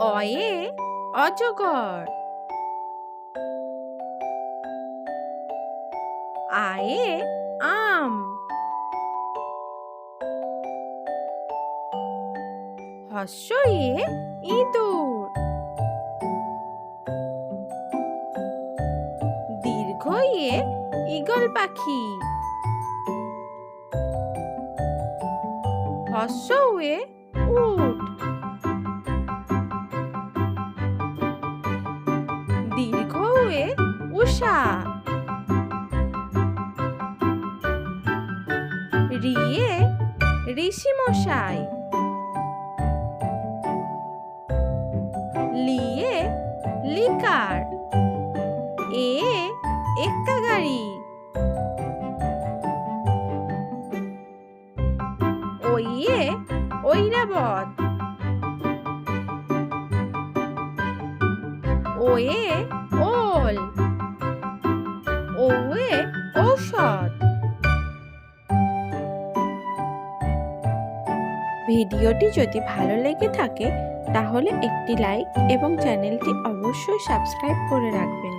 অয়ে অজগর। আয়ে আম। হস্যইয়ে ইঁদুর। দীর্ঘইয়ে ঈগল পাখি। হস্যউয়ে উট। দীর্ঘউয়ে উষা। রিয়ে ঋষি মশাই। লিয়ে লিকার। এ এক্কা গাড়ি। ওইয়ে ঐরাবত। ওয়ে ওল। ওয়ে ঔষধ। ভিডিওটি যদি ভালো লেগে থাকে তাহলে একটি লাইক এবং চ্যানেলটি অবশ্যই সাবস্ক্রাইব করে রাখবেন।